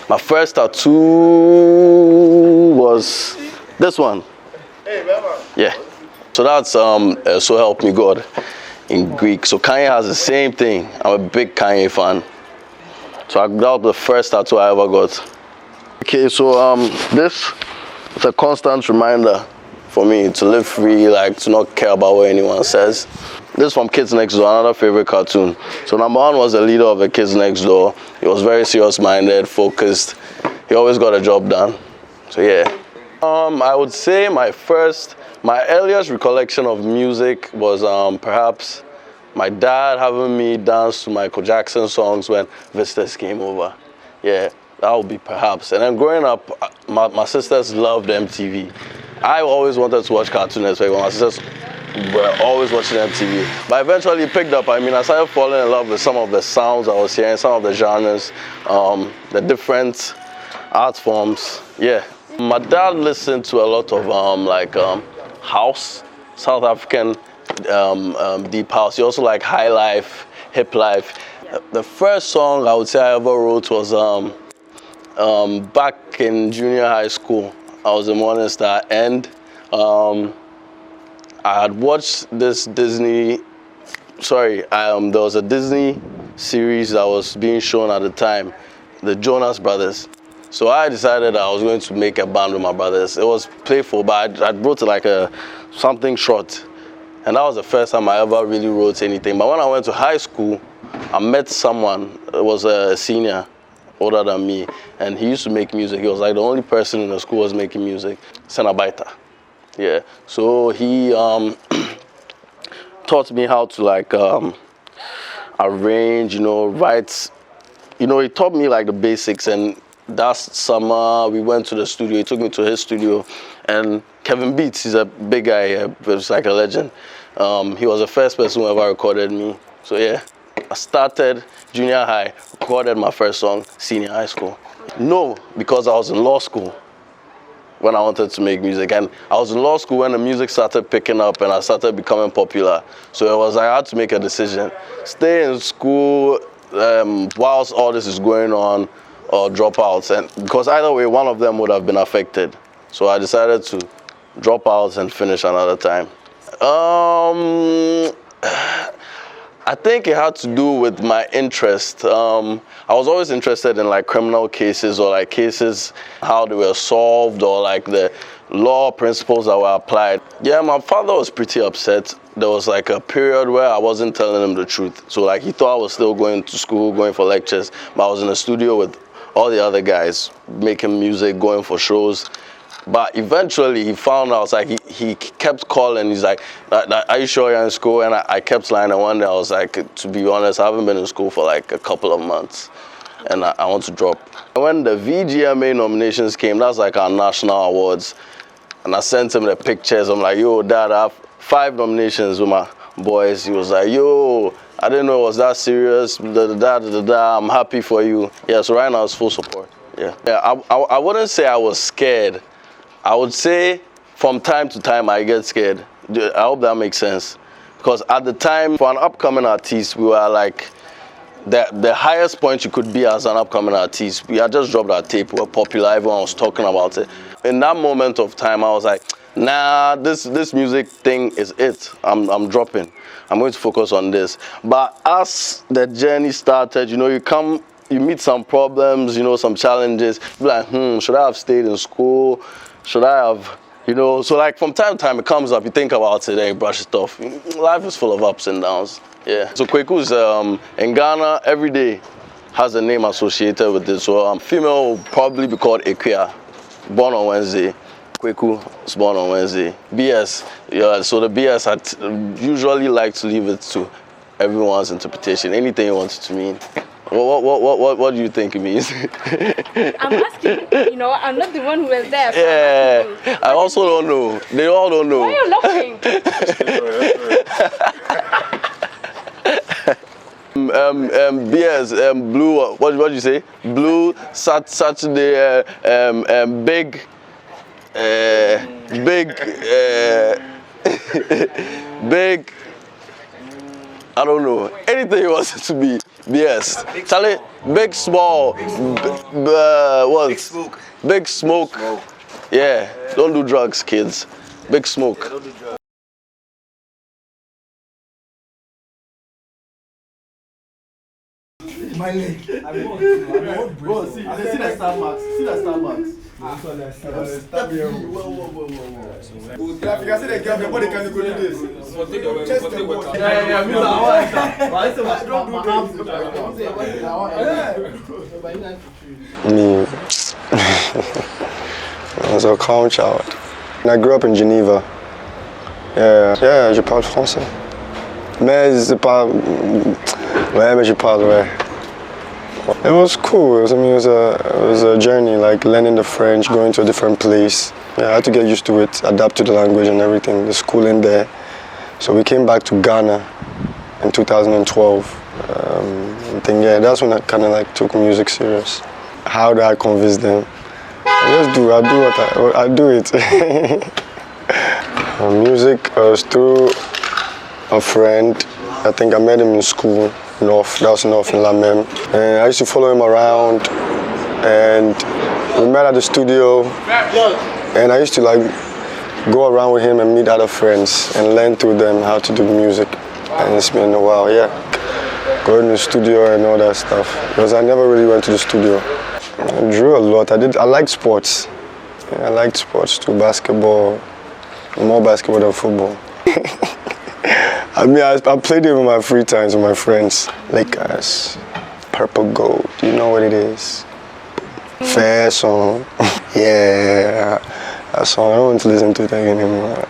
My first tattoo was this one. Yeah. So that's So Help Me God in Greek. So Kanye has the same thing. I'm a big Kanye fan. So that was the first tattoo I ever got. Okay, so this is a constant reminder for me to live free, like to not care about what anyone says. This is from Kids Next Door, another favorite cartoon. So number one was the leader of the Kids Next Door. He was very serious-minded, focused. He always got a job done. So yeah. I would say my earliest recollection of music was perhaps my dad having me dance to Michael Jackson songs when visitors came over. Yeah, that would be perhaps. And then growing up, my sisters loved MTV. I always wanted to watch Cartoon Network, but my sisters were always watching MTV. But eventually it picked up. I mean, I started falling in love with some of the sounds I was hearing, some of the genres, the different art forms. Yeah. My dad listened to a lot of house, South African deep house. He also liked high life, hip life. The first song I would say I ever wrote was back in junior high school. I was in Morning Star, and I had watched this there was a Disney series that was being shown at the time, the Jonas Brothers. So I decided I was going to make a band with my brothers. It was playful, but I wrote something short. And that was the first time I ever really wrote anything. But when I went to high school, I met someone, it was a senior, older than me, and he used to make music. He was like the only person in the school who was making music, Senabaita. Yeah, so he taught me how to arrange, write. He taught me the basics, and that summer we went to the studio. He took me to his studio, and Kevin Beats, he's a big guy, he's like a legend. He was the first person who ever recorded me. So yeah, I started junior high, recorded my first song, senior high school. No, because I was in law school when I wanted to make music. And I was in law school when the music started picking up and I started becoming popular. So it was I had to make a decision. Stay in school whilst all this is going on, or drop out. And because either way, one of them would have been affected. So I decided to drop out and finish another time. I think it had to do with my interest. I was always interested in criminal cases, or cases, how they were solved, or the law principles that were applied. Yeah, my father was pretty upset. There was a period where I wasn't telling him the truth. So he thought I was still going to school, going for lectures, but I was in the studio with all the other guys, making music, going for shows. But eventually he found out, he kept calling, he's like, are you sure you're in school? And I kept lying, and one day I was like, to be honest, I haven't been in school for a couple of months, and I want to drop. When the VGMA nominations came, that's our national awards, and I sent him the pictures. I'm like, yo, Dad, I have 5 nominations with my boys. He was like, yo, I didn't know it was that serious, I'm happy for you. Yeah, so right now it's full support. Yeah, I wouldn't say I was scared. I would say from time to time I get scared. I hope that makes sense. Because at the time, for an upcoming artist, we were the highest point you could be as an upcoming artist. We had just dropped our tape, we were popular, everyone was talking about it. In that moment of time, I was like, nah, this music thing is it. I'm dropping. I'm going to focus on this. But as the journey started, you meet some problems, some challenges. You're like, should I have stayed in school? Should I have, so from time to time it comes up, you think about it, and you brush it off. Life is full of ups and downs, yeah. So Kweku's in Ghana, every day has a name associated with it. So female will probably be called Equia, born on Wednesday. Kweku is born on Wednesday. BS, yeah, so the BS, I usually like to leave it to everyone's interpretation, anything you want it to mean. What do you think it means? I'm asking, I'm not the one who was there. So yeah, I also don't know. They all don't know. Why are you laughing? BS, blue, what did you say? Blue, Saturday, big, big, I don't know. Anything he wants to be. Yes. Charlie, big, small. What? Big smoke. Big smoke. Yeah. Don't do drugs, kids. Big smoke. Don't do drugs. My leg. Bro, see that star marks. See that star marks. Whoa. Traffic, I see that girl, body can go do this. Just the water. Yeah, Me, I was a calm child. I grew up in Geneva. Yeah, je parle français. Mais c'est pas... Ouais, mais je parle, ouais. It was cool. It was a journey, like learning the French, going to a different place. Yeah, I had to get used to it, adapt to the language and everything, the schooling there. So we came back to Ghana in 2012. I think, yeah, that's when I kind of like took music serious. How do I convince them? I do it. Music was through a friend. I think I met him in school. North, that was North in La Mem. And I used to follow him around, and we met at the studio, and I used to like go around with him and meet other friends and learn through them how to do music. And it's been a while, yeah. Going to the studio and all that stuff, because I never really went to the studio. I drew a lot. I liked sports. Yeah, I liked sports too, basketball, more basketball than football. I mean, I played it in my free times with my friends. Lakers, Purple Gold, you know what it is? Fair song. Yeah, that song, I don't want to listen to it again anymore.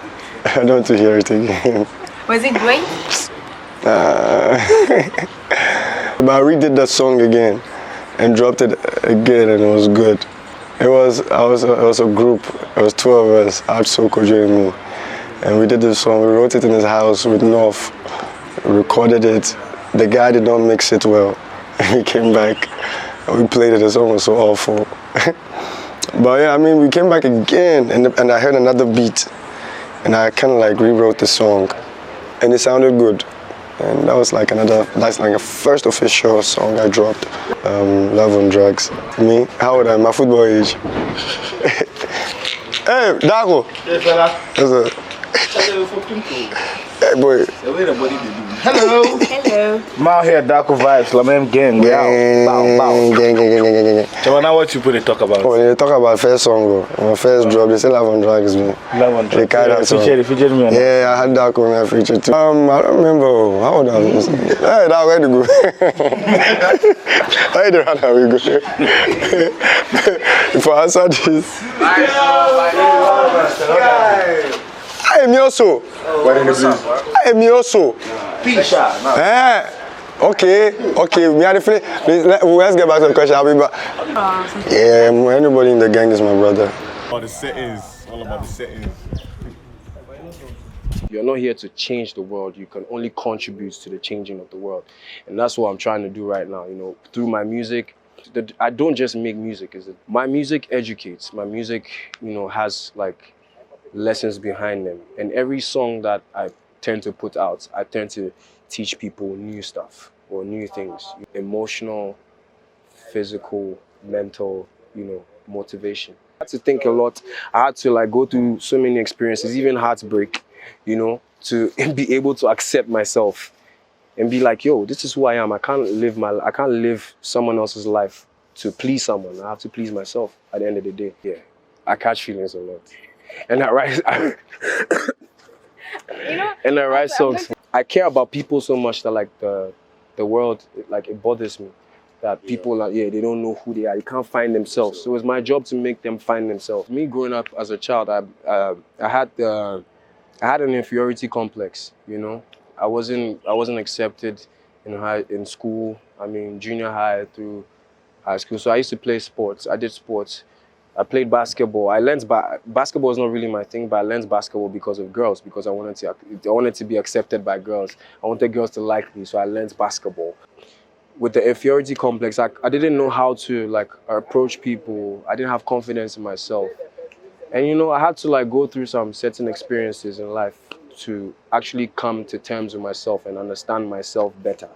I don't want to hear it again. Was it great? But I redid that song again and dropped it again, and it was good. It was a group, it was 2 of us, Art Sokojo and me. And we did this song, we wrote it in his house with North, we recorded it. The guy did not mix it well. He came back and we played it, the song was so awful. But yeah, I mean, we came back again and I heard another beat and I kind of like rewrote the song and it sounded good. And that was like that's like a first official song I dropped, Love on Drugs. Me, how old am I? My football age. Hey, Dago! Hey, fella. Hey, boy. Hello. Hello. Mal here, Darko Vibes, La Même Gang. Gang. So now what you put to talk about? Oh, they talk about first song, my first drop, they say Love on Drugs, man. Love on Drugs. Featured me. Yeah, I had Darko in my feature too. I don't remember, how old I was. Hey, Darko, where to go? Where the hell we go? If I answer this. I am also. I am also. Okay. Let's get back to the question. I'll be back. Yeah, anybody in the gang is my brother. All the settings, all about the settings. You're not here to change the world. You can only contribute to the changing of the world. And that's what I'm trying to do right now, through my music. I don't just make music. My music educates. My music, has like lessons behind them. And every song that I tend to put out, I tend to teach people new stuff or new things. Emotional, physical, mental, motivation. I had to think a lot. I had to go through so many experiences, even heartbreak, to be able to accept myself and be like, yo, this is who I am. I can't live someone else's life to please someone. I have to please myself at the end of the day. Yeah, I catch feelings a lot. And I write songs. I care about people so much that the world, it bothers me that people they don't know who they are. They can't find themselves. So it's my job to make them find themselves. Me growing up as a child, I had an inferiority complex. I wasn't accepted in school. I mean, junior high through high school. So I used to play sports. I did sports. I played basketball. I learned basketball is not really my thing, but I learned basketball because of girls, because I wanted to be accepted by girls. I wanted girls to like me, so I learned basketball. With the inferiority complex, I didn't know how to approach people. I didn't have confidence in myself. And I had to go through some certain experiences in life to actually come to terms with myself and understand myself better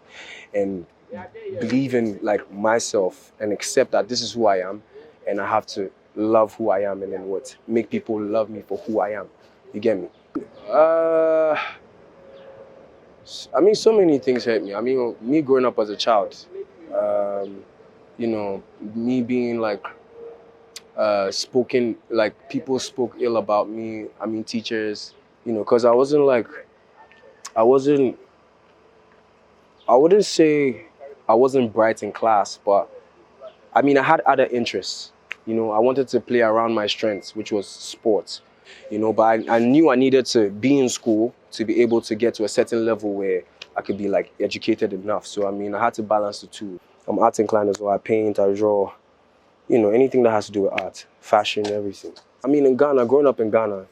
and believe in like myself and accept that this is who I am and I have to love who I am and then what? Make people love me for who I am. You get me? I mean, so many things hurt me. I mean, me growing up as a child, you know, me being like spoken, like people spoke ill about me. I mean, teachers, you know, because I wouldn't say I wasn't bright in class, but I mean, I had other interests. You know, I wanted to play around my strengths, which was sports. You know, but I knew I needed to be in school to be able to get to a certain level where I could be like educated enough. So I mean, I had to balance the two. I'm art inclined as well. I paint, I draw, you know, anything that has to do with art, fashion, everything. I mean, in Ghana, growing up in Ghana,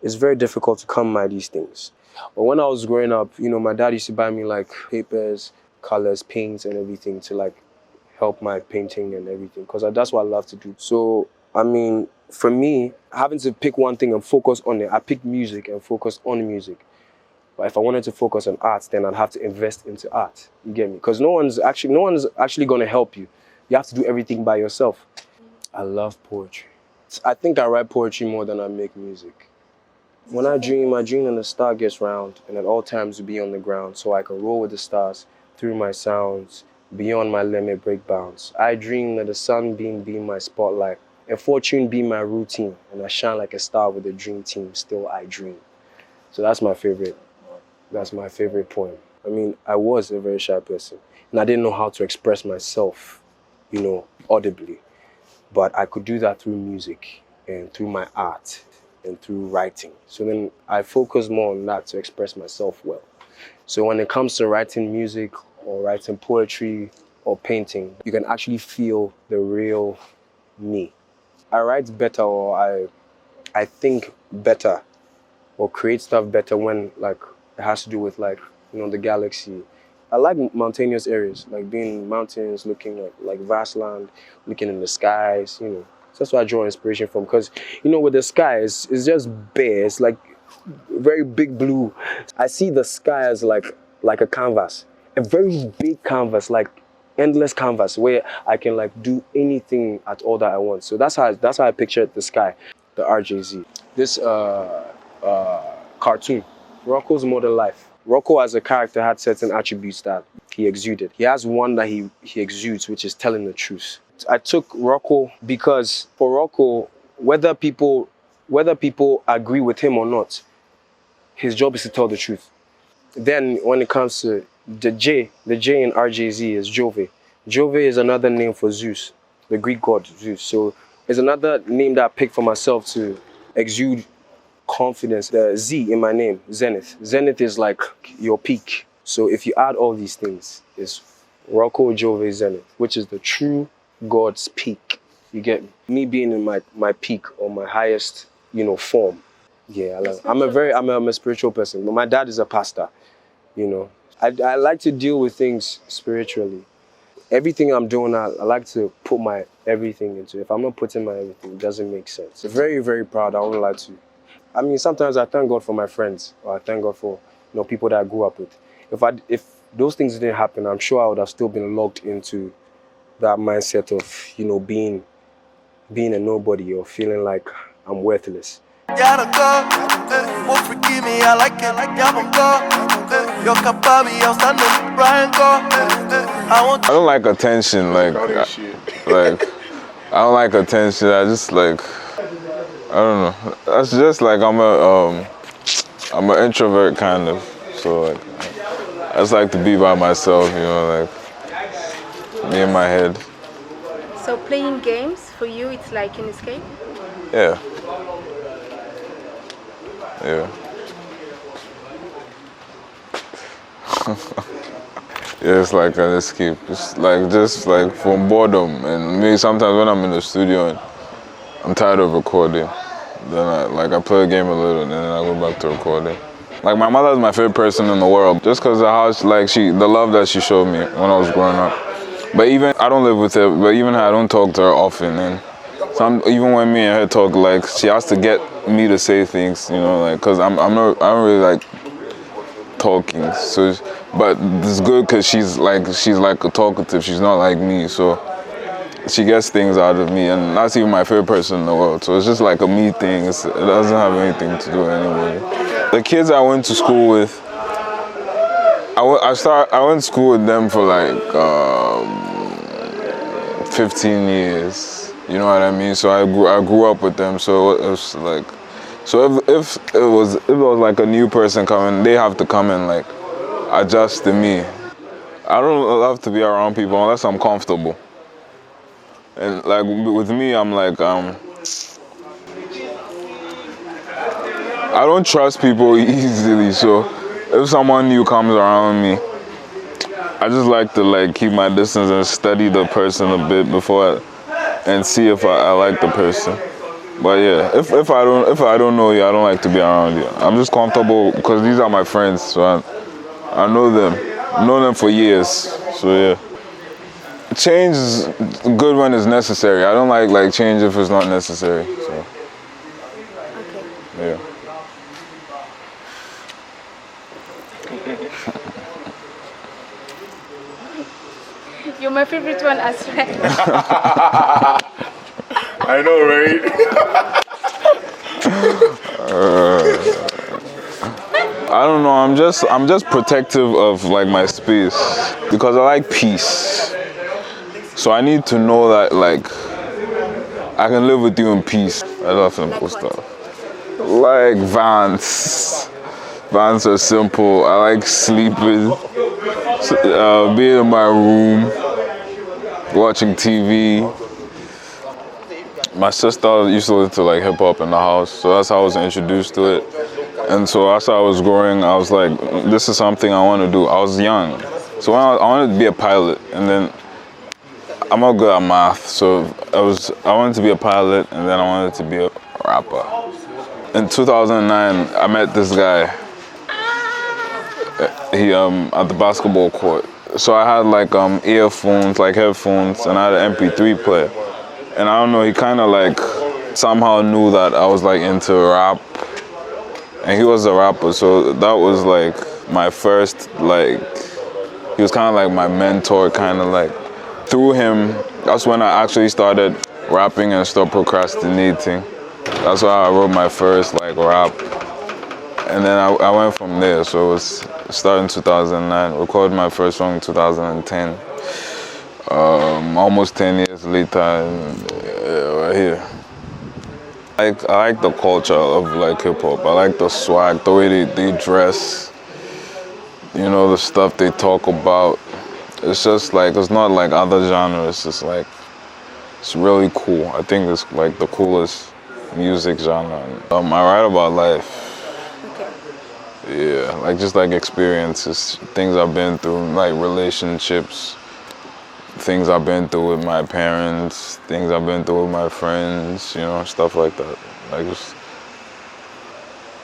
it's very difficult to come by these things. But when I was growing up, you know, my dad used to buy me like papers, colors, paints, and everything to like help my painting and everything, because that's what I love to do. So, I mean, for me, having to pick one thing and focus on it, I picked music and focused on music. But if I wanted to focus on art, then I'd have to invest into art. You get me? Because no one's actually going to help you. You have to do everything by yourself. I love poetry. I think I write poetry more than I make music. When I dream and the star gets round, and at all times to be on the ground, so I can roll with the stars through my sounds, beyond my limit, break bounds. I dream that the sunbeam be my spotlight, and fortune be my routine, and I shine like a star with a dream team. Still I dream. So that's my favorite poem. I mean, I was a very shy person, and I didn't know how to express myself, you know, audibly. But I could do that through music and through my art and through writing. So then I focus more on that to express myself well. So when it comes to writing music or writing poetry or painting, you can actually feel the real me. I write better, or I think better or create stuff better when like it has to do with like, you know, the galaxy. I like mountainous areas, like being in mountains, looking at like vast land, looking in the skies, you know. So that's where I draw inspiration from, because, you know, with the sky, it's just bare. It's like very big blue. I see the sky as like a canvas, a very big canvas, like endless canvas, where I can like do anything at all that I want. So that's how I picture the sky, the RJZ. This cartoon, Rocco's Modern Life. Rocco as a character had certain attributes that he exuded. He has one that he exudes, which is telling the truth. I took Rocco because for Rocco, whether people agree with him or not, his job is to tell the truth. Then when it comes to the J in RJZ is Jove. Jove is another name for Zeus, the Greek god Zeus. So it's another name that I picked for myself to exude confidence. The Z in my name, Zenith. Zenith is like your peak. So if you add all these things, it's Rocco Jove Zenith, which is the true God's peak. You get me? Me being in my peak or my highest, you know, form. Yeah, I'm a spiritual person. But my dad is a pastor, you know. I like to deal with things spiritually. Everything I'm doing, I like to put my everything into it. If I'm not putting my everything, it doesn't make sense. Very, very proud. I won't lie to you. I mean, sometimes I thank God for my friends, or I thank God for, you know, people that I grew up with. If those things didn't happen, I'm sure I would have still been locked into that mindset of, you know, being a nobody or feeling like I'm worthless. I don't like attention, like I don't like attention. I just like, I don't know. That's just like I'm an introvert kind of. So like, I just like to be by myself, you know, like me in my head. So playing games for you, it's like an escape? Yeah. Yeah. Yeah, it's like an escape. It's like just like from boredom. And me, sometimes when I'm in the studio and I'm tired of recording, then I play a game a little and then I go back to recording. Like my mother is my favorite person in the world, just because of how the love that she showed me when I was growing up. But even I don't live with her, but even her, I don't talk to her often. And even when me and her talk, like she has to get me to say things, you know, like, cause I don't really like talking. So, but it's good cause she's like a talkative. She's not like me, so she gets things out of me, and that's even my favorite person in the world. So it's just like a me thing. It doesn't have anything to do with anybody. The kids I went to school with, I went to school with them for like 15 years. You know what I mean? So I grew up with them. So it was like, so if it was like a new person coming, they have to come and like adjust to me. I don't love to be around people unless I'm comfortable. And like with me, I'm like I don't trust people easily. So if someone new comes around me, I just like to like keep my distance and study the person a bit before and see if I like the person. But yeah, if I don't know you, I don't like to be around you. I'm just comfortable because these are my friends, so I know them. I've known them for years. So yeah. Change is good when it's necessary. I don't like change if it's not necessary. So yeah. You're my favorite one as well. I know, right? I don't know. I'm just protective of like my space because I like peace. So I need to know that like I can live with you in peace. I love simple stuff. Like Vans. Vans are simple. I like sleeping, being in my room, watching TV. My sister used to listen to like hip hop in the house, so that's how I was introduced to it. And so as I was growing, I was like, this is something I want to do. I was young, so when I wanted to be a pilot, and then I'm not good at math, so I wanted to be a pilot, and then I wanted to be a rapper. In 2009, I met this guy. He at the basketball court. So I had like earphones, like headphones, and I had an MP3 player. And I don't know, he kind of like somehow knew that I was like into rap, and he was a rapper. So that was like my first like. He was kind of like my mentor, kind of like. Through him, that's when I actually started rapping and stopped procrastinating. That's why I wrote my first like rap. And then I went from there. So it was started in 2009, recorded my first song in 2010. Almost 10 years later, right here. I like the culture of like hip hop. I like the swag, the way they dress, you know, the stuff they talk about. It's just like, it's not like other genres. It's like, it's really cool. I think it's like the coolest music genre. I write about life. Yeah, like just like experiences, things I've been through, like relationships, things I've been through with my parents, things I've been through with my friends, you know, stuff like that. Like just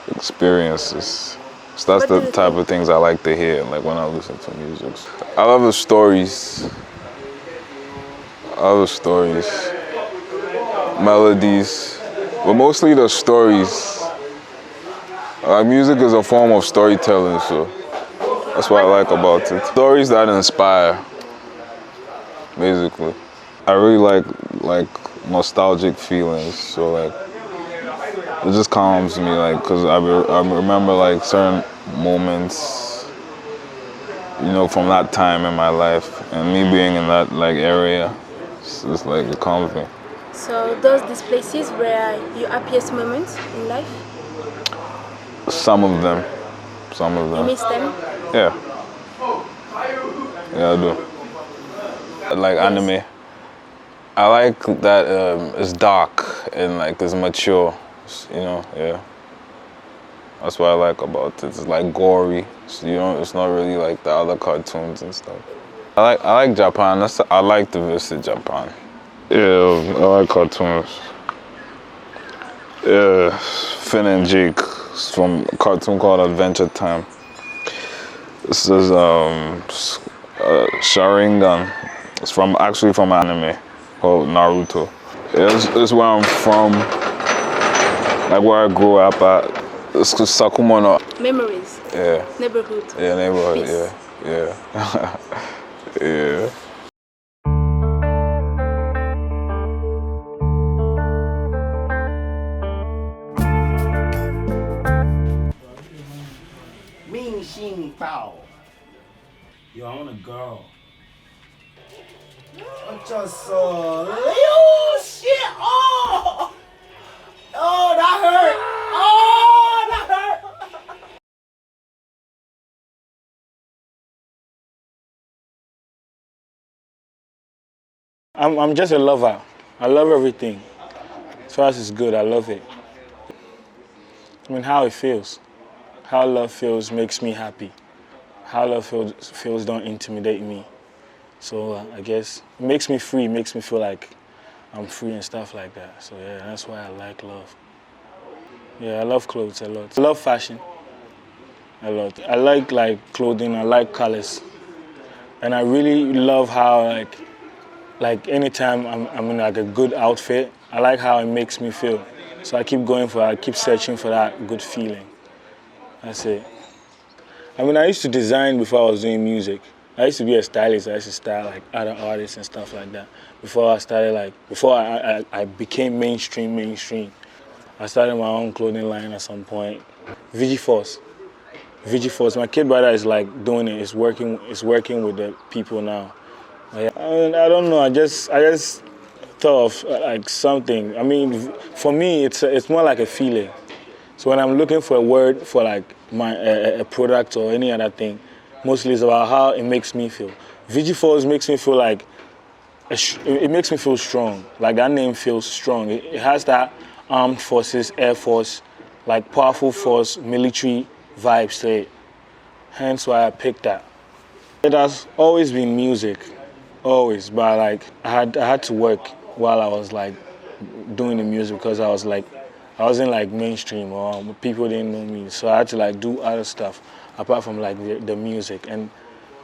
experiences. So that's the type of things I like to hear, like when I listen to music. I love the stories. I love the stories. Melodies, but mostly the stories. Music is a form of storytelling, so that's what I like about it. Stories that inspire, basically. I really like nostalgic feelings, so like it just calms me, like, cause I remember like certain moments, you know, from that time in my life, and me being in that like area, it's just like it calms me. So these places were your happiest moments in life? Some of them. You miss them? Yeah. Yeah, I do. I like anime. I like that it's dark and like it's mature, you know, yeah. That's what I like about it. It's like gory, so, you know, it's not really like the other cartoons and stuff. I like Japan. I like to visit Japan. Yeah, I like cartoons. Yeah, Finn and Jake. It's from a cartoon called Adventure Time. This is Sharingan. It's actually from an anime called Naruto. It's where I'm from. like where I grew up at. It's Sakumono. Memories. Yeah. Neighborhood. Yeah, neighborhood. Peace. Yeah. Yeah. Ming Xing Bao. Yo, I want a girl. I'm just oh shit! Oh, that hurt! Oh, that hurt! I'm just a lover. I love everything. As far as it's good, I love it. I mean, how it feels. How love feels makes me happy. How love feels don't intimidate me. So I guess it makes me free, makes me feel like I'm free and stuff like that. So yeah, that's why I like love. Yeah, I love clothes a lot. I love fashion a lot. I like clothing, I like colors. And I really love how like anytime I'm in like a good outfit, I like how it makes me feel. So I keep going for it, I keep searching for that good feeling. That's it. I mean, I used to design before I was doing music. I used to be a stylist. I used to style like other artists and stuff like that. Before I became mainstream. I started my own clothing line at some point. VG Force. My kid brother is like doing it. It's working with the people now. I don't know. I just thought of like something. I mean, for me, it's more like a feeling. So when I'm looking for a word for like a product or any other thing, mostly it's about how it makes me feel. VG Force makes me feel like it makes me feel strong. Like that name feels strong. It has that armed forces, air force, like powerful force, military vibes to it. Hence why I picked that. It has always been music, always. But like I had to work while I was like doing the music because I wasn't like mainstream or people didn't know me. So I had to like do other stuff apart from like the music. And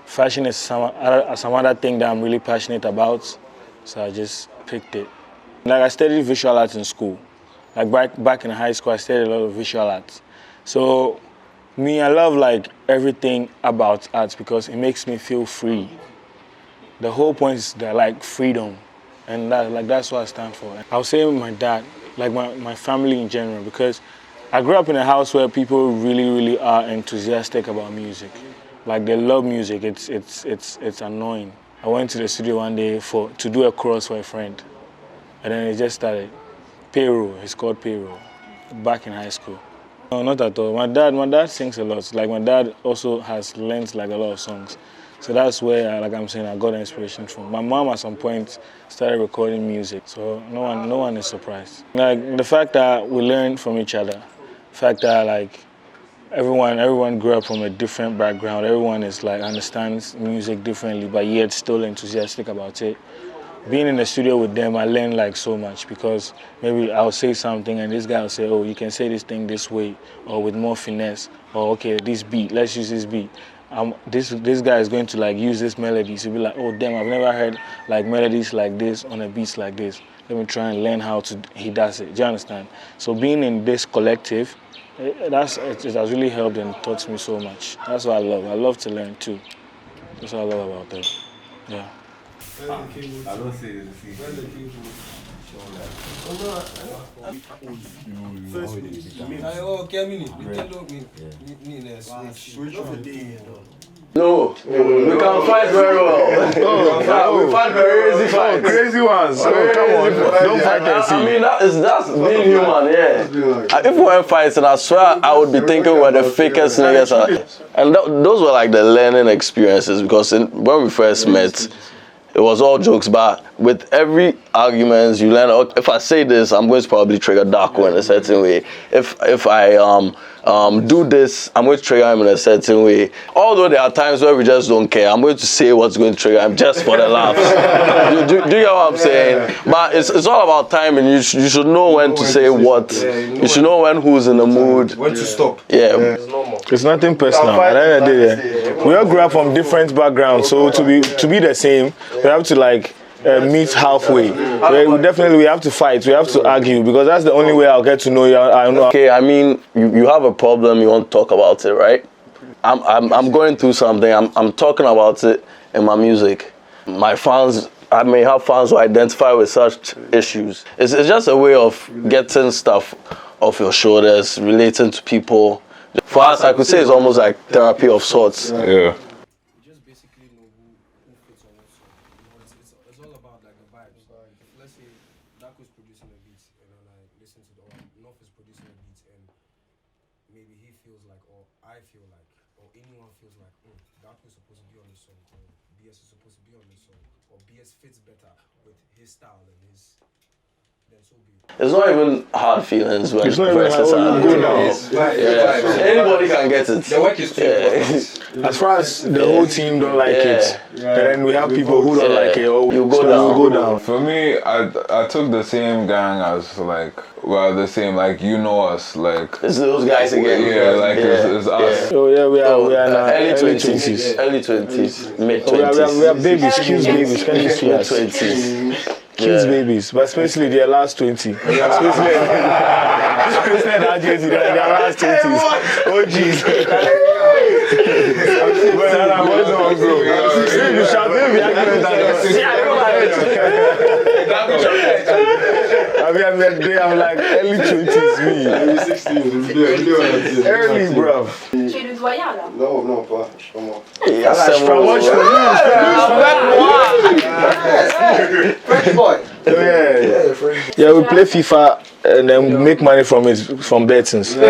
fashion is some other thing that I'm really passionate about. So I just picked it. Like I studied visual arts in school. Like back in high school, I studied a lot of visual arts. So I love like everything about arts because it makes me feel free. The whole point is that like freedom. And that's what I stand for. I would say my dad, like my family in general, because I grew up in a house where people really are enthusiastic about music. Like they love music. It's annoying. I went to the studio one day to do a chorus for a friend, and then it just started. Payroll. It's called Payroll. Back in high school. No, not at all. My dad sings a lot. Like my dad also has learned like a lot of songs. So that's where, like I'm saying, I got inspiration from. My mom at some point started recording music, so no one is surprised. Like the fact that we learn from each other, the fact that like everyone grew up from a different background, everyone is like understands music differently, but yet still enthusiastic about it. Being in the studio with them, I learned like so much because maybe I'll say something and this guy will say, oh, you can say this thing this way or with more finesse, or okay, this beat, let's use this beat. This guy is going to like use this melody. So be like, oh damn, I've never heard like melodies like this on a beats like this. Let me try and learn how he does it. Do you understand? So being in this collective, it has really helped and taught me so much. That's what I love. I love to learn too. That's what I love about that. Yeah. I don't see it. No, we can fight very well. We fight very easy fights. Crazy ones. Come on. Don't fight and see. I mean, that's being human, yeah. If we were fighting, I swear I would be thinking we're the fakest niggas. And those were like the learning experiences because when we first met, it was all jokes, but with every argument you learn, okay, if I say this, I'm going to probably trigger Darko in a certain way. If I do this, I'm going to trigger him in a certain way. Although there are times where we just don't care, I'm going to say what's going to trigger him just for the laughs. do you get what I'm saying? But it's all about timing. You should know when to say what. You should know who's in the mood. When to stop. Yeah. It's nothing personal. At the end of the day, we all grew up from different backgrounds, so to be the same, we have to like meet halfway. We definitely have to fight. We have to argue because that's the only way I'll get to know you. I know. Okay, I mean, you have a problem. You want to talk about it, right? I'm going through something. I'm talking about it in my music. My fans, I may have fans who identify with such issues. It's just a way of getting stuff off your shoulders, relating to people. For us, I could say it's almost like therapy of sorts. Yeah. Just basically know who fits on what song. It's all about like the vibes. Let's say Dako's producing a beat and then I listen to North is producing a beat and maybe he feels like, or I feel like, or anyone feels like, Dako's supposed to be on this song, or BS is supposed to be on this song, or BS fits better with his style and his. Then so be it. It's not even hard feelings when It's not even verses are good now. Anybody can get it. The work is too important. As far as the whole team don't like it, and then we have people who don't like it, or You go so down. you go down. For me, I took the same gang as like, well, the same, like, you know us, like. It's those guys again. Yeah, like it's us. So yeah, we are in our early early 20s. Early 20s. Mid We 20s. are babies, cute babies. Can you see Mid us? 20s. Cute babies, but especially their last 20. Especially that JC, their last 20s. Oh jeez. You shall be I'm like early 20s, me. Early 16. Early, bro. Tu es le doyen là. Non, pas. Comment? French boy. Yeah, we play FIFA and then make money from it, from bettings. And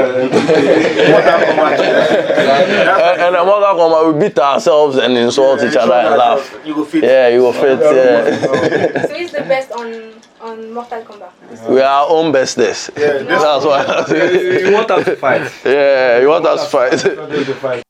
the Mortal Kombat, we beat ourselves and insult each other and laugh. You go fit. Yeah, you will fit. Yeah. So he's the best on Mortal Kombat. We are our own bestest. That's why. You want us to fight. Yeah, you want us to fight.